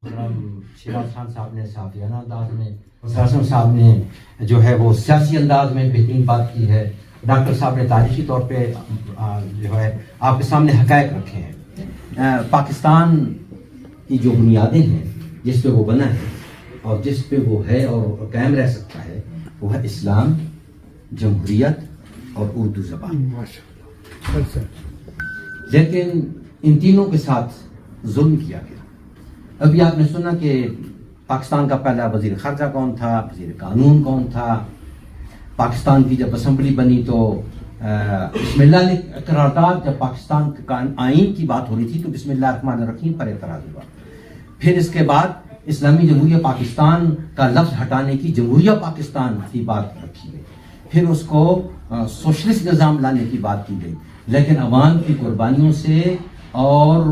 شیراز خان صاحب نے صافیانہ انداز میں، اعظم صاحب نے جو ہے وہ سیاسی انداز میں بہترین بات کی ہے، ڈاکٹر صاحب نے تاریخی طور پہ جو ہے آپ کے سامنے حقائق رکھے ہیں۔ پاکستان کی جو بنیادیں ہیں جس پہ وہ بنا ہے اور جس پہ وہ ہے اور قائم رہ سکتا ہے وہ ہے اسلام، جمہوریت اور اردو زبان۔ لیکن ان تینوں کے ساتھ ظلم کیا گیا۔ ابھی آپ نے سنا کہ پاکستان کا پہلا وزیر خارجہ کون تھا، وزیر قانون کون تھا۔ پاکستان کی جب اسمبلی بنی تو بسم اللہ نے قرارداد، جب پاکستان کا آئین کی بات ہو رہی تھی تو بسم اللہ الرحمن الرحیم پر اعتراض ہوا۔ پھر اس کے بعد اسلامی جمہوریہ پاکستان کا لفظ ہٹانے کی جمہوریہ پاکستان کی بات رکھی گئی، پھر اس کو سوشلسٹ نظام لانے کی بات کی گئی، لیکن عوام کی قربانیوں سے اور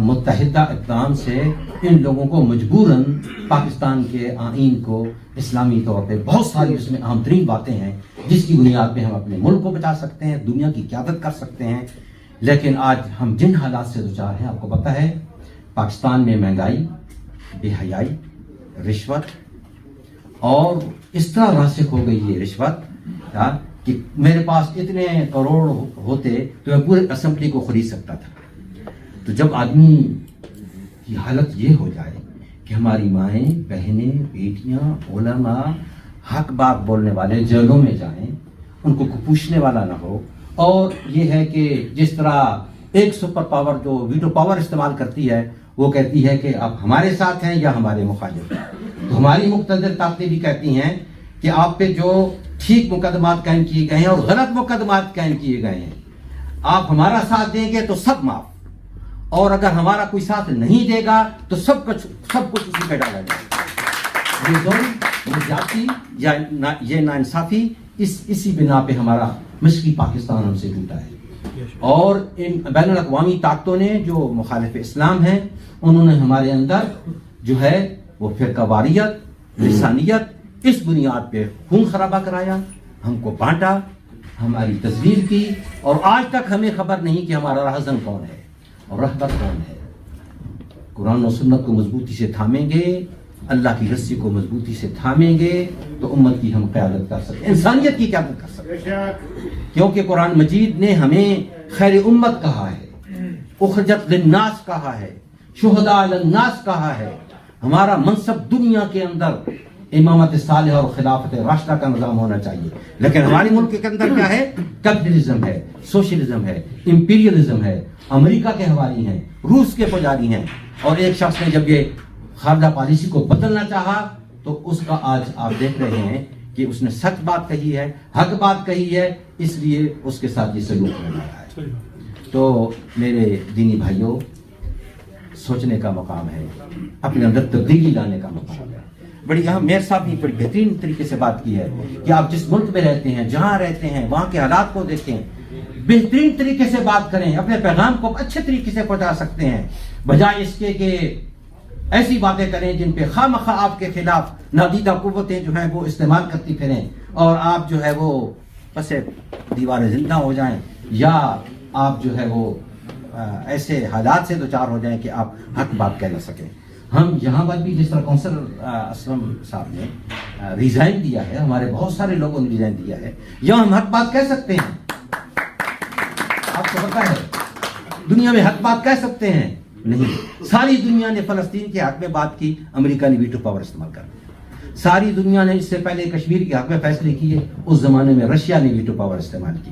متحدہ اقدام سے ان لوگوں کو مجبوراً پاکستان کے آئین کو اسلامی طور پہ بہت ساری اس میں اہم ترین باتیں ہیں جس کی بنیاد پہ ہم اپنے ملک کو بچا سکتے ہیں، دنیا کی قیادت کر سکتے ہیں۔ لیکن آج ہم جن حالات سے دوچار ہیں آپ کو پتہ ہے، پاکستان میں مہنگائی، بے حیائی، رشوت، اور اس طرح راسخ ہو گئی یہ رشوت کہ میرے پاس اتنے کروڑ ہوتے تو میں پورے اسمبلی کو خرید سکتا تھا۔ تو جب آدمی کی حالت یہ ہو جائے کہ ہماری مائیں، بہنیں، بیٹیاں، علماء، حق بات بولنے والے جیلوں میں جائیں، ان کو پوچھنے والا نہ ہو، اور یہ ہے کہ جس طرح ایک سپر پاور جو ویٹو پاور استعمال کرتی ہے وہ کہتی ہے کہ آپ ہمارے ساتھ ہیں یا ہمارے مخالف ہیں، تو ہماری مقتدر طاقتیں بھی کہتی ہیں کہ آپ پہ جو ٹھیک مقدمات قائم کیے گئے ہیں اور غلط مقدمات قائم کیے گئے ہیں، آپ ہمارا ساتھ دیں گے تو سب معاف، اور اگر ہمارا کوئی ساتھ نہیں دے گا تو سب کچھ اسی پہ ڈالا جائے گا۔ یہ ظلم، یہ جاتی یا یہ ناانصافی، اسی بنا پہ ہمارا مشرقی پاکستان ہم سے ٹوٹا ہے، اور ان بین الاقوامی طاقتوں نے جو مخالف اسلام ہیں انہوں نے ہمارے اندر جو ہے وہ فرقہ واریت، لسانیت، اس بنیاد پہ خون خرابہ کرایا، ہم کو بانٹا، ہماری تصویر کی، اور آج تک ہمیں خبر نہیں کہ ہمارا راہزن کون ہے اور رہبر کون ہے۔ قرآن و سنت کو مضبوطی سے تھامیں گے، اللہ کی رسی کو مضبوطی سے تھامیں گے تو امت کی ہم قیادت کر سکتے ہیں، انسانیت کی قیادت کر سکتے ہیں، کیونکہ قرآن مجید نے ہمیں خیر امت کہا ہے، اخرجت للناس کہا ہے، شہداء علی الناس کہا ہے۔ ہمارا منصب دنیا کے اندر امامت صالح اور خلافت راشدہ کا نظام ہونا چاہیے، لیکن ہمارے ملک کے اندر کیا ہے؟ کیپٹلزم ہے، سوشلزم ہے، امپیریلزم ہے، امریکہ کے حوالی ہیں، روس کے پجاری ہیں، اور ایک شخص نے جب یہ خارجہ پالیسی کو بدلنا چاہا تو اس کا آج آپ دیکھ رہے ہیں کہ اس نے سچ بات کہی ہے، حق بات کہی ہے، اس لیے اس کے ساتھ یہ سلوک ہو رہا ہے۔ تو میرے دینی بھائیوں، سوچنے کا مقام ہے، اپنے اندر تبدیلی لانے کا مقام ہے۔ بڑی اہم میر صاحب نے بڑی بہترین طریقے سے بات کی ہے کہ آپ جس ملک میں رہتے ہیں، جہاں رہتے ہیں، وہاں کے حالات کو دیکھیں، بہترین طریقے سے بات کریں، اپنے پیغام کو اچھے طریقے سے پہنچا سکتے ہیں، بجائے اس کے کہ ایسی باتیں کریں جن پہ خواہ مخواہ آپ کے خلاف نادیدہ قوتیں جو ہیں وہ استعمال کرتی پھریں، اور آپ جو ہے وہ پس دیوار زندہ ہو جائیں، یا آپ جو ہے وہ ایسے حالات سے دوچار ہو جائیں کہ آپ حق بات کہہ نہ سکیں۔ ہم یہاں پر بھی جس طرح کونسلر اسلم صاحب نے ریزائن دیا ہے، ہمارے بہت سارے لوگوں نے ریزائن دیا ہے، یہاں ہم حق بات کہہ سکتے ہیں۔ آپ کو پتا ہے دنیا میں حق بات کہہ سکتے ہیں؟ نہیں۔ ساری دنیا نے فلسطین کے حق میں بات کی، امریکہ نے ویٹو پاور استعمال کر دیا۔ ساری دنیا نے اس سے پہلے کشمیر کے حق میں فیصلے کیے، اس زمانے میں رشیا نے ویٹو پاور استعمال کی۔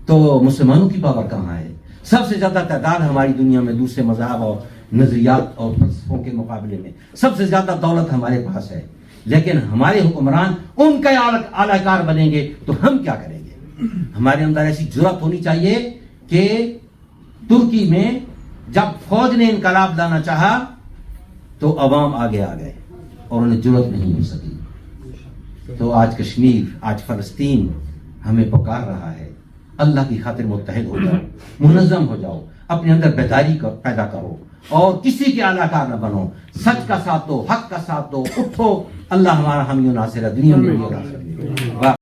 تو مسلمانوں کی پاور کہاں ہے؟ سب سے زیادہ تعداد ہماری دنیا میں دوسرے مذہب اور نظریات اور فلسفوں کے مقابلے میں سب سے زیادہ دولت ہمارے پاس ہے، لیکن ہمارے حکمران ان کا اعلی کار بنیں گے تو ہم کیا کریں گے؟ ہمارے اندر ایسی جرأت ہونی چاہیے کہ ترکی میں جب فوج نے انقلاب لانا چاہا تو عوام آگے آ گئے اور انہیں جرأت نہیں ہو سکی۔ تو آج کشمیر، آج فلسطین ہمیں پکار رہا ہے، اللہ کی خاطر متحد ہو جاؤ، منظم ہو جاؤ، اپنے اندر بیداری پیدا کرو، اور کسی کے اعلی کار نہ بنو، سچ کا ساتھ دو، حق کا ساتھ دو، اٹھو، اللہ ہمارا حامی و ناصر ہے، دنیا میں بھی ناصر ہے۔